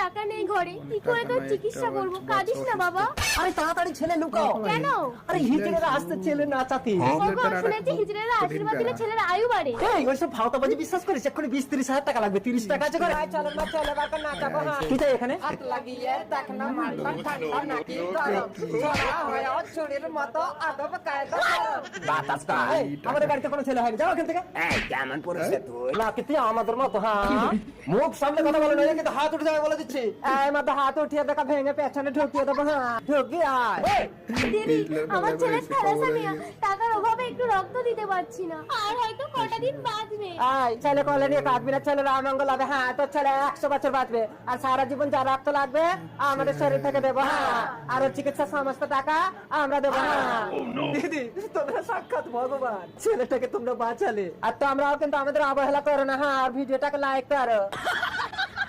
টাকা নেই ঘরে, কি করে তোর চিকিৎসা করবো? কাঁদিস না বাবা। আরে তাড়াতাড়ি ছেলে লুকাও। কেন? আরে হিজড়েরা আসতে ছেলে নাচাতে। ওগো, শুনেছি হিজড়েরা আশীর্বাদ দিলে ছেলের আয়ু বাড়ে। এই ওইসব ভাওতাবাজি বিশ্বাস করিস? এক্ষুনি 20-30 হাজার টাকা লাগবে। 30 টাকা আছে করে। চলো না, চলো বাবা নাচাবো। কি চাই এখানে? হাত লাগিয়ে দেখ না মালটা ঠান্ডা নাকি গরম, ঝরা হয়ে চুরির মতো আদব কায়দা করো। বাতাস কা। এই, আমাদের বাড়িতে কোনো ছেলে হয়নি, যাও এখান থেকে। এই কেমন পড়েছে তুই? না কিন্তু আমাদের মতো, হ্যাঁ মুখ সামনে কথা বলো না, কিন্তু হাত উঠে যাবে বলে দিচ্ছি। এই মাথা হাত উঠিয়ে দেখা ভেঙে পেছনে ঢুকিয়ে দেবো। হ্যাঁ ঢুকি আয়। দিদি, আমার ছেলে থ্যালাসেমিয়া, টাকার অভাবে একটু রক্ত দিতে পারছি না, আর হয়তো কটা দিন বাঁচবে। এই ছেলে কোলে নিয়ে কাঁদবি না, ছেলের আমঙ্গল হবে। হ্যাঁ তোর ছেলে 100 বছর বাঁচবে, আর সারা জীবন যা রক্ত লাগবে আমাদের শরীর থেকে দেবো। হ্যাঁ আর ওর চিকিৎসার সমস্ত টাকা আমরা দেবো। হ্যাঁ দিদি, তোমরা সাক্ষাৎ ভগবান, ছেলেটাকে তোমরা বাঁচালে। আর তো আমরাও কিন্তু আমাদের অবহেলা করো না। হ্যাঁ আর ভিডিওটাকে লাইক করো।